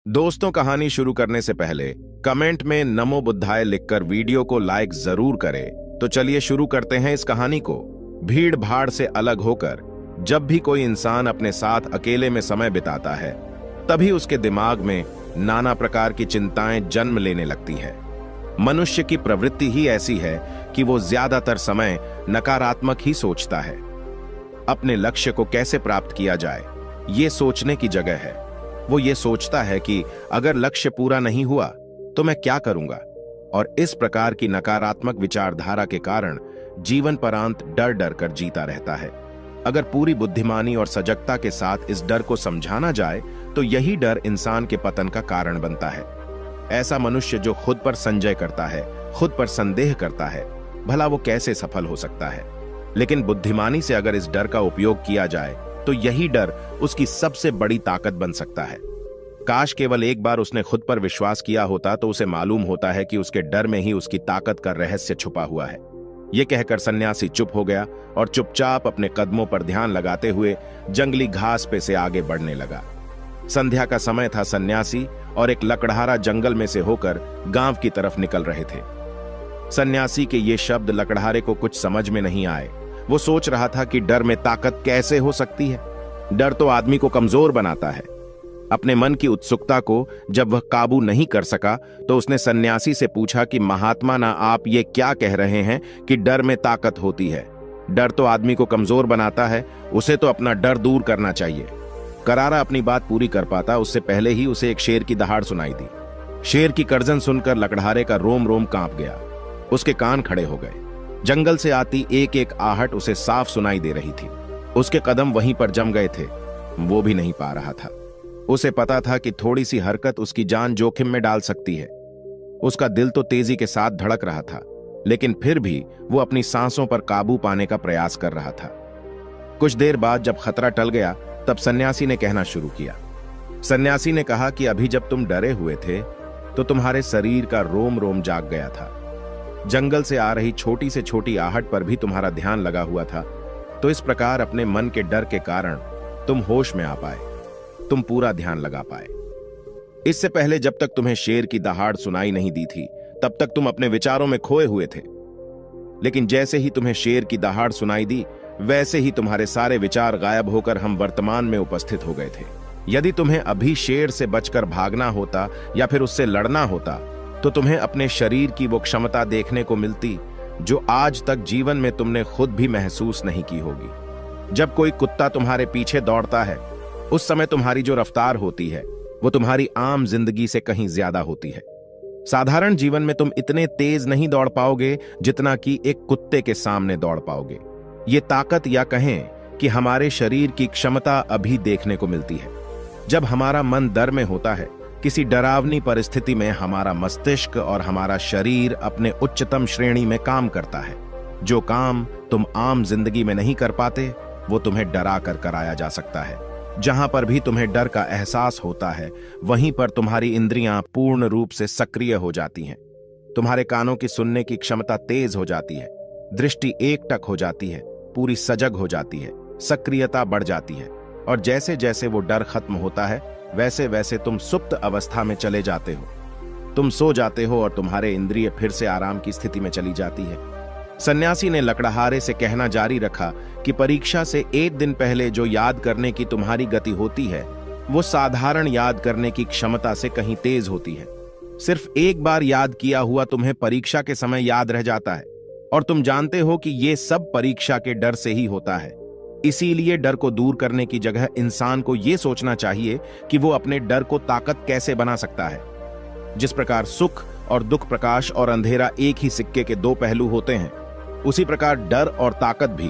दोस्तों, कहानी शुरू करने से पहले कमेंट में नमो बुद्धाय लिखकर वीडियो को लाइक जरूर करें। तो चलिए शुरू करते हैं इस कहानी को। भीड़ भाड़ से अलग होकर जब भी कोई इंसान अपने साथ अकेले में समय बिताता है, तभी उसके दिमाग में नाना प्रकार की चिंताएं जन्म लेने लगती है। मनुष्य की प्रवृत्ति ही ऐसी है कि वो ज्यादातर समय नकारात्मक ही सोचता है। अपने लक्ष्य को कैसे प्राप्त किया जाए, ये सोचने की जगह है। वो ये सोचता है कि अगर लक्ष्य पूरा नहीं हुआ तो मैं क्या करूंगा, और इस प्रकार की नकारात्मक विचारधारा के कारण जीवन परांत डर डर कर जीता रहता है। अगर पूरी बुद्धिमानी और सजगता के साथ इस डर को समझाना जाए तो यही डर इंसान के पतन का कारण बनता है। ऐसा मनुष्य जो खुद पर संजय करता है, खुद पर संदेह करता है, भला वो कैसे सफल हो सकता है। लेकिन बुद्धिमानी से अगर इस डर का उपयोग किया जाए तो यही डर उसकी सबसे बड़ी ताकत बन सकता है। काश केवल एक बार उसने खुद पर विश्वास किया होता तो उसे मालूम होता है कि उसके डर में ही उसकी ताकत का रहस्य छुपा हुआ है। यह कहकर सन्यासी चुप हो गया और चुपचाप अपने कदमों पर ध्यान लगाते हुए जंगली घास पे से आगे बढ़ने लगा। संध्या का समय था। सन्यासी और एक लकड़हारा जंगल में से होकर गांव की तरफ निकल रहे थे। सन्यासी के ये शब्द लकड़हारे को कुछ समझ में नहीं आए। वो सोच रहा था कि डर में ताकत कैसे हो सकती है। डर तो आदमी को कमजोर बनाता है। अपने मन की उत्सुकता को जब वह काबू नहीं कर सका तो उसने सन्यासी से पूछा कि महात्मा ना, आप ये क्या कह रहे हैं कि डर में ताकत होती है? डर तो आदमी को कमजोर बनाता है, उसे तो अपना डर दूर करना चाहिए। करारा अपनी बात पूरी कर पाता उससे पहले ही उसे एक शेर की दहाड़ सुनाई दी। शेर की गर्जन सुनकर लकड़हारे का रोम रोम कांप गया। उसके कान खड़े हो गए। जंगल से आती एक एक आहट उसे साफ सुनाई दे रही थी। उसके कदम वहीं पर जम गए थे। वो भी नहीं पा रहा था। उसे पता था कि थोड़ी सी हरकत उसकी जान जोखिम में डाल सकती है। उसका दिल तो तेजी के साथ धड़क रहा था, लेकिन फिर भी वो अपनी सांसों पर काबू पाने का प्रयास कर रहा था। कुछ देर बाद जब खतरा टल गया तब सन्यासी ने कहना शुरू किया। सन्यासी ने कहा कि अभी जब तुम डरे हुए थे तो तुम्हारे शरीर का रोम रोम जाग गया था। जंगल से आ रही छोटी से छोटी आहट पर भी तुम्हारा ध्यान लगा हुआ था। तो इस प्रकार अपने मन के डर के कारण तुम होश में आ पाए, तुम पूरा ध्यान लगा पाए। इससे पहले जब तक तुम्हें शेर की दहाड़ सुनाई नहीं दी थी तब तक तुम अपने विचारों में खोए हुए थे। लेकिन जैसे ही तुम्हें शेर की दहाड़ सुनाई दी वैसे ही तुम्हारे सारे विचार गायब होकर हम वर्तमान में उपस्थित हो गए थे। यदि तुम्हें अभी शेर से बचकर भागना होता या फिर उससे लड़ना होता तो तुम्हें अपने शरीर की वो क्षमता देखने को मिलती जो आज तक जीवन में तुमने खुद भी महसूस नहीं की होगी। जब कोई कुत्ता तुम्हारे पीछे दौड़ता है उस समय तुम्हारी जो रफ्तार होती है वो तुम्हारी आम जिंदगी से कहीं ज्यादा होती है। साधारण जीवन में तुम इतने तेज नहीं दौड़ पाओगे जितना कि एक कुत्ते के सामने दौड़ पाओगे। ये ताकत या कहें कि हमारे शरीर की क्षमता अभी देखने को मिलती है। जब हमारा मन डर में होता है, किसी डरावनी परिस्थिति में हमारा मस्तिष्क और हमारा शरीर अपने उच्चतम श्रेणी में काम करता है। जो काम तुम आम जिंदगी में नहीं कर पाते वो तुम्हें डरा कर कराया जा सकता है। जहां पर भी तुम्हें डर का एहसास होता है वहीं पर तुम्हारी इंद्रियां पूर्ण रूप से सक्रिय हो जाती हैं। तुम्हारे कानों की सुनने की क्षमता तेज हो जाती है, दृष्टि एकटक हो जाती है, पूरी सजग हो जाती है, सक्रियता बढ़ जाती है। और जैसे जैसे वो डर खत्म होता है वैसे वैसे तुम सुप्त अवस्था में चले जाते हो। तुम सो जाते हो और तुम्हारे इंद्रिय फिर से आराम की स्थिति में चली जाती है। सन्यासी ने लकड़हारे से कहना जारी रखा कि परीक्षा से एक दिन पहले जो याद करने की तुम्हारी गति होती है वो साधारण याद करने की क्षमता से कहीं तेज होती है। सिर्फ एक बार याद किया हुआ तुम्हें परीक्षा के समय याद रह जाता है और तुम जानते हो कि ये सब परीक्षा के डर से ही होता है। इसीलिए डर को दूर करने की जगह इंसान को यह सोचना चाहिए कि वो अपने डर को ताकत कैसे बना सकता है। जिस प्रकार सुख और दुख, प्रकाश और अंधेरा एक ही सिक्के के दो पहलू होते हैं, उसी प्रकार डर और ताकत भी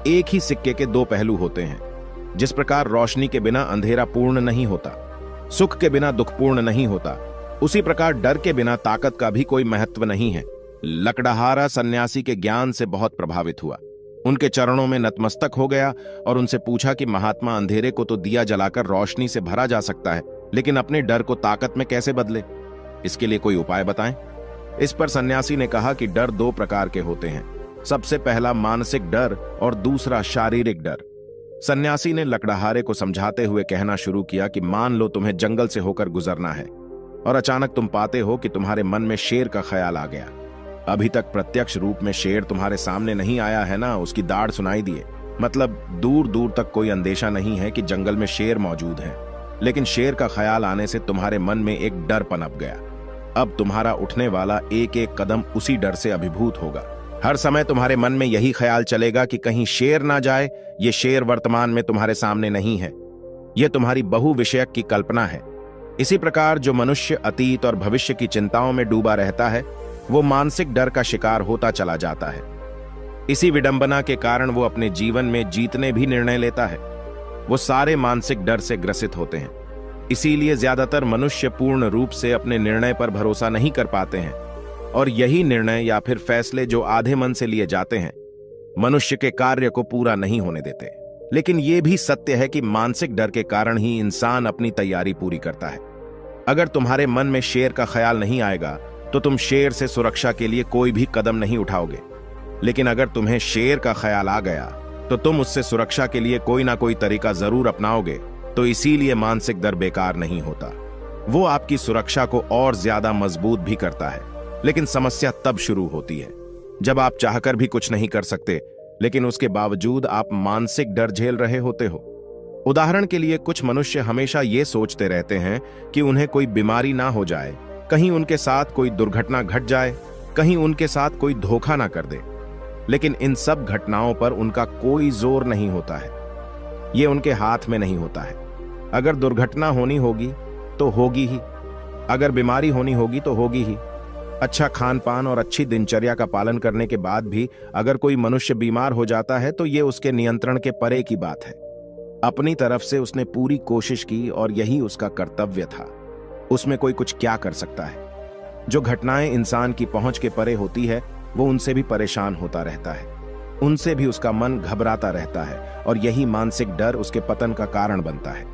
एक ही सिक्के के दो पहलू होते हैं। जिस प्रकार रोशनी के बिना अंधेरा पूर्ण नहीं होता, सुख के बिना दुख पूर्ण नहीं होता, उसी प्रकार डर के बिना ताकत का भी कोई महत्व नहीं है। लकड़हारा सन्यासी के ज्ञान से बहुत प्रभावित हुआ। उनके चरणों में नतमस्तक हो गया और उनसे पूछा कि महात्मा, अंधेरे को तो दिया जलाकर रोशनी से भरा जा सकता है, लेकिन अपने डर को ताकत में कैसे बदले? इसके लिए कोई उपाय बताएं। इस पर सन्यासी ने कहा कि डर दो प्रकार के होते हैं। सबसे पहला मानसिक डर और दूसरा शारीरिक डर। सन्यासी ने लकड़हारे को समझाते हुए कहना शुरू किया कि मान लो तुम्हें जंगल से होकर गुजरना है और अचानक तुम पाते हो कि तुम्हारे मन में शेर का ख्याल आ गया। अभी तक प्रत्यक्ष रूप में शेर तुम्हारे सामने नहीं आया है ना, उसकी दाढ़ सुनाई दिए, मतलब दूर दूर तक कोई अंदेशा नहीं है कि जंगल में शेर मौजूद है, लेकिन शेर का ख्याल आने से तुम्हारे मन में एक डर पनप गया। अब तुम्हारा उठने वाला एक एक कदम उसी डर से अभिभूत होगा। हर समय तुम्हारे मन में यही ख्याल चलेगा कि कहीं शेर ना जाए। ये शेर वर्तमान में तुम्हारे सामने नहीं है, यह तुम्हारी बहुविषयक की कल्पना है। इसी प्रकार जो मनुष्य अतीत और भविष्य की चिंताओं में डूबा रहता है वो मानसिक डर का शिकार होता चला जाता है। इसी विडंबना के कारण वो अपने जीवन में जीतने भी निर्णय लेता है। वो सारे मानसिक डर से ग्रसित होते हैं। इसीलिए ज्यादातर मनुष्य पूर्ण रूप से अपने निर्णय पर भरोसा नहीं कर पाते हैं और यही निर्णय या फिर फैसले जो आधे मन से लिए जाते हैं मनुष्य के कार्य को पूरा नहीं होने देते। लेकिन यह भी सत्य है कि मानसिक डर के कारण ही इंसान अपनी तैयारी पूरी करता है। अगर तुम्हारे मन में शेर का ख्याल नहीं आएगा तो तुम शेर से सुरक्षा के लिए कोई भी कदम नहीं उठाओगे, लेकिन अगर तुम्हें शेर का ख्याल आ गया तो तुम उससे सुरक्षा के लिए कोई ना कोई तरीका जरूर अपनाओगे। तो इसीलिए मानसिक डर बेकार नहीं होता, वो आपकी सुरक्षा को और ज्यादा मजबूत भी करता है। लेकिन समस्या तब शुरू होती है जब आप चाहकर भी कुछ नहीं कर सकते, लेकिन उसके बावजूद आप मानसिक डर झेल रहे होते हो। उदाहरण के लिए कुछ मनुष्य हमेशा ये सोचते रहते हैं कि उन्हें कोई बीमारी ना हो जाए, कहीं उनके साथ कोई दुर्घटना घट जाए, कहीं उनके साथ कोई धोखा ना कर दे। लेकिन इन सब घटनाओं पर उनका कोई जोर नहीं होता है, ये उनके हाथ में नहीं होता है। अगर दुर्घटना होनी होगी तो होगी ही, अगर बीमारी होनी होगी तो होगी ही। अच्छा खान पान और अच्छी दिनचर्या का पालन करने के बाद भी अगर कोई मनुष्य बीमार हो जाता है तो ये उसके नियंत्रण के परे की बात है। अपनी तरफ से उसने पूरी कोशिश की और यही उसका कर्तव्य था। उसमें कोई कुछ क्या कर सकता है। जो घटनाएं इंसान की पहुंच के परे होती है वो उनसे भी परेशान होता रहता है, उनसे भी उसका मन घबराता रहता है और यही मानसिक डर उसके पतन का कारण बनता है।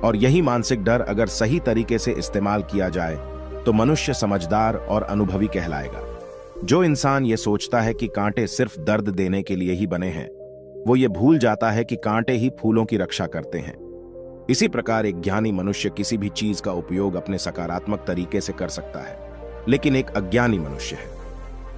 और यही मानसिक डर अगर सही तरीके से इस्तेमाल किया जाए तो मनुष्य समझदार और अनुभवी कहलाएगा। जो इंसान ये सोचता है कि कांटे सिर्फ दर्द देने के लिए ही बने हैं, वो ये भूल जाता है कि कांटे ही फूलों की रक्षा करते हैं। इसी प्रकार एक ज्ञानी मनुष्य किसी भी चीज का उपयोग अपने सकारात्मक तरीके से कर सकता है, लेकिन एक अज्ञानी मनुष्य है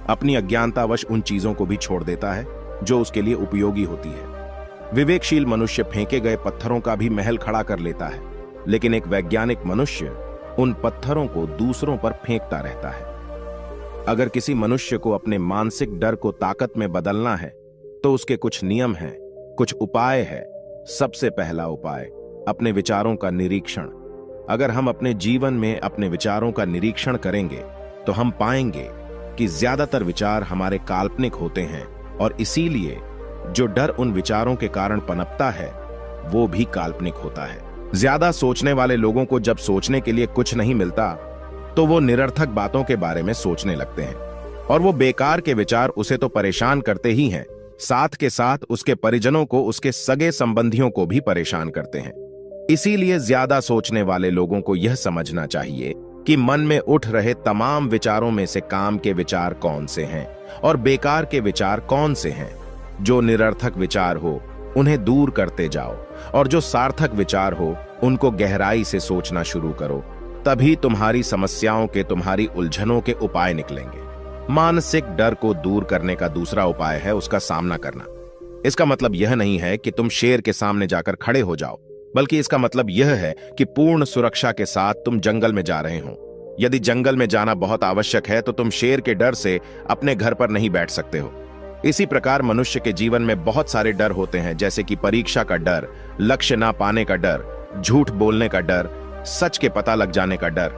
अपनी अज्ञानतावश उन चीजों को भी छोड़ देता है जो उसके लिए उपयोगी होती है। विवेकशील मनुष्य फेंके गए पत्थरों का भी महल खड़ा कर लेता है, लेकिन एक वैज्ञानिक मनुष्य उन पत्थरों को दूसरों पर फेंकता रहता है। अगर किसी मनुष्य को अपने मानसिक डर को ताकत में बदलना है तो उसके कुछ नियम हैं, कुछ उपाय है। सबसे पहला उपाय अपने विचारों का निरीक्षण। अगर हम अपने जीवन में अपने विचारों का निरीक्षण करेंगे तो हम पाएंगे कि ज्यादातर विचार हमारे काल्पनिक होते हैं और इसीलिए जो डर उन विचारों के कारण पनपता है वो भी काल्पनिक होता है। ज्यादा सोचने वाले लोगों को जब सोचने के लिए कुछ नहीं मिलता तो वो निरर्थक बातों के बारे में सोचने लगते हैं और वो बेकार के विचार उसे तो परेशान करते ही हैं, साथ के साथ उसके परिजनों को, उसके सगे संबंधियों को भी परेशान करते हैं। इसीलिए ज्यादा सोचने वाले लोगों को यह समझना चाहिए कि मन में उठ रहे तमाम विचारों में से काम के विचार कौन से हैं और बेकार के विचार कौन से हैं। जो निरर्थक विचार हो उन्हें दूर करते जाओ और जो सार्थक विचार हो उनको गहराई से सोचना शुरू करो। तभी तुम्हारी समस्याओं के, तुम्हारी उलझनों के उपाय निकलेंगे। मानसिक डर को दूर करने का दूसरा उपाय है उसका सामना करना। इसका मतलब यह नहीं है कि तुम शेर के सामने जाकर खड़े हो जाओ, बल्कि इसका मतलब यह है कि पूर्ण सुरक्षा के साथ तुम जंगल में जा रहे हो। यदि जंगल में जाना बहुत आवश्यक है तो तुम शेर के डर से अपने घर पर नहीं बैठ सकते हो। इसी प्रकार मनुष्य के जीवन में बहुत सारे डर होते हैं, जैसे कि परीक्षा का डर, लक्ष्य ना पाने का डर, झूठ बोलने का डर, सच के पता लग जाने का डर,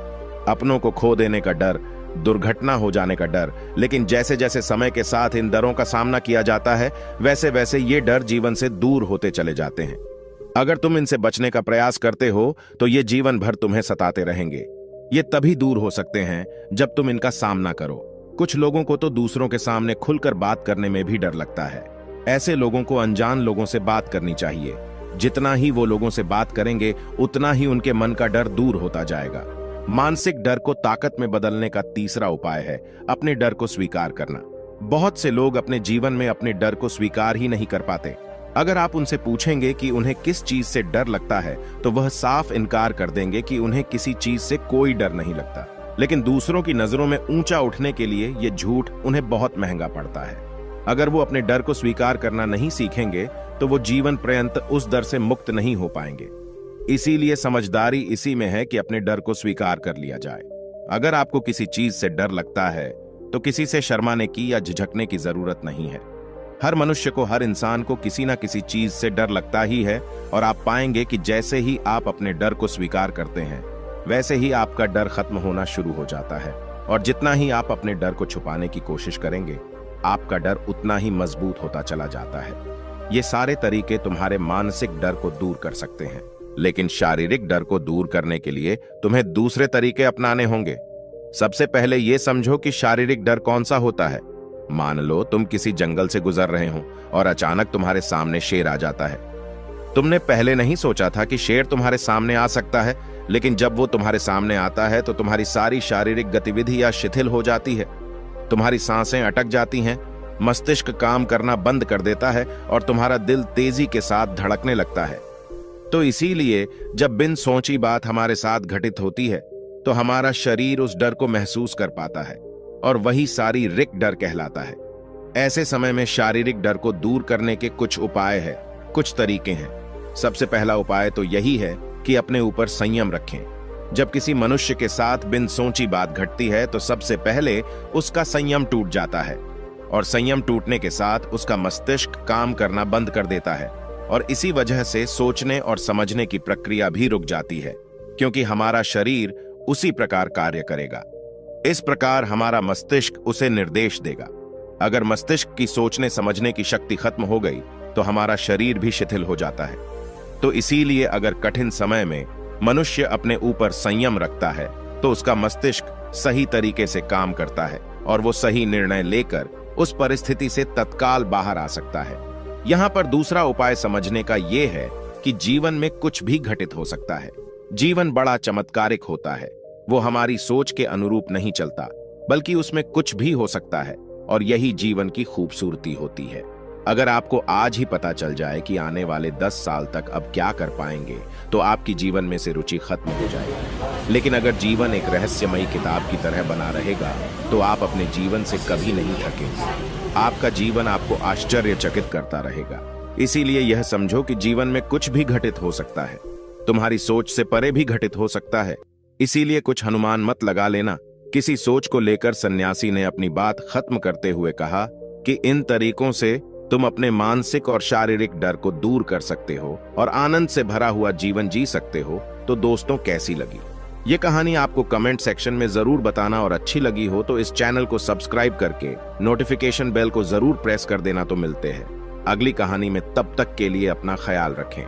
अपनों को खो देने का डर, दुर्घटना हो जाने का डर। लेकिन जैसे जैसे समय के साथ इन डरों का सामना किया जाता है वैसे वैसे ये डर जीवन से दूर होते चले जाते हैं। अगर तुम इनसे बचने का प्रयास करते हो तो ये जीवन भर तुम्हें सताते रहेंगे। ये तभी दूर हो सकते हैं जब तुम इनका सामना करो। कुछ लोगों को तो दूसरों के सामने खुलकर बात करने में भी डर लगता है। ऐसे लोगों को अनजान लोगों से बात करनी चाहिए। जितना ही वो लोगों से बात करेंगे उतना ही उनके मन का डर दूर होता जाएगा। मानसिक डर को ताकत में बदलने का तीसरा उपाय है अपने डर को स्वीकार करना। बहुत से लोग अपने जीवन में अपने डर को स्वीकार ही नहीं कर पाते। अगर आप उनसे पूछेंगे कि उन्हें किस चीज से डर लगता है तो वह साफ इनकार कर देंगे कि उन्हें किसी चीज से कोई डर नहीं लगता। लेकिन दूसरों की नजरों में ऊंचा उठने के लिए ये झूठ उन्हें बहुत महंगा पड़ता है। अगर वो अपने डर को स्वीकार करना नहीं सीखेंगे तो वो जीवन पर्यंत उस डर से मुक्त नहीं हो पाएंगे। इसीलिए समझदारी इसी में है कि अपने डर को स्वीकार कर लिया जाए। अगर आपको किसी चीज से डर लगता है तो किसी से शर्माने की या झिझकने की जरूरत नहीं है। हर मनुष्य को, हर इंसान को किसी ना किसी चीज से डर लगता ही है और आप पाएंगे कि जैसे ही आप अपने डर को स्वीकार करते हैं वैसे ही आपका डर खत्म होना शुरू हो जाता है। और जितना ही आप अपने डर को छुपाने की कोशिश करेंगे आपका डर उतना ही मजबूत होता चला जाता है। ये सारे तरीके तुम्हारे मानसिक डर को दूर कर सकते हैं, लेकिन शारीरिक डर को दूर करने के लिए तुम्हें दूसरे तरीके अपनाने होंगे। सबसे पहले यह समझो कि शारीरिक डर कौन सा होता है। मान लो तुम किसी जंगल से गुजर रहे हो और अचानक तुम्हारे सामने शेर आ जाता है। तुमने पहले नहीं सोचा था कि शेर तुम्हारे सामने आ सकता है, लेकिन जब वो तुम्हारे सामने आता है तो तुम्हारी सारी शारीरिक गतिविधि या शिथिल हो जाती है। तुम्हारी सांसें अटक जाती हैं, मस्तिष्क काम करना बंद कर देता है और तुम्हारा दिल तेजी के साथ धड़कने लगता है। तो इसीलिए जब बिन सोची बात हमारे साथ घटित होती है तो हमारा शरीर उस डर को महसूस कर पाता है और वही शारीरिक डर कहलाता है। ऐसे समय में शारीरिक डर को दूर करने के कुछ उपाय हैं, कुछ तरीके हैं। सबसे पहला उपाय तो यही है कि अपने ऊपर संयम रखें। जब किसी मनुष्य के साथ बिन सोची बात घटती है तो सबसे पहले उसका संयम टूट जाता है और संयम टूटने के साथ उसका मस्तिष्क काम करना बंद कर देता है और इसी वजह से सोचने और समझने की प्रक्रिया भी रुक जाती है, क्योंकि हमारा शरीर उसी प्रकार कार्य करेगा। इस प्रकार हमारा मस्तिष्क उसे निर्देश देगा। अगर मस्तिष्क की सोचने समझने की शक्ति खत्म हो गई तो हमारा शरीर भी शिथिल हो जाता है। तो इसीलिए अगर कठिन समय में मनुष्य अपने ऊपर संयम रखता है तो उसका मस्तिष्क सही तरीके से काम करता है और वो सही निर्णय लेकर उस परिस्थिति से तत्काल बाहर आ सकता है। यहाँ पर दूसरा उपाय समझने का यह है कि जीवन में कुछ भी घटित हो सकता है। जीवन बड़ा चमत्कारिक होता है, वो हमारी सोच के अनुरूप नहीं चलता, बल्कि उसमें कुछ भी हो सकता है और यही जीवन की खूबसूरती होती है। अगर आपको आज ही पता चल जाए कि आने वाले 10 साल तक अब क्या कर पाएंगे तो आपकी जीवन में से रुचि खत्म हो जाएगी। लेकिन अगर जीवन एक रहस्यमयी किताब की तरह बना रहेगा तो आप अपने जीवन से कभी नहीं थकेंगे। आपका जीवन आपको आश्चर्यचकित करता रहेगा। इसीलिए यह समझो कि जीवन में कुछ भी घटित हो सकता है, तुम्हारी सोच से परे भी घटित हो सकता है। इसीलिए कुछ अनुमान मत लगा लेना। किसी सोच को लेकर सन्यासी ने अपनी बात खत्म करते हुए कहा कि इन तरीकों से तुम अपने मानसिक और शारीरिक डर को दूर कर सकते हो और आनंद से भरा हुआ जीवन जी सकते हो। तो दोस्तों, कैसी लगी ये कहानी आपको कमेंट सेक्शन में जरूर बताना, और अच्छी लगी हो तो इस चैनल को सब्सक्राइब करके नोटिफिकेशन बेल को जरूर प्रेस कर देना। तो मिलते हैं अगली कहानी में, तब तक के लिए अपना ख्याल रखें।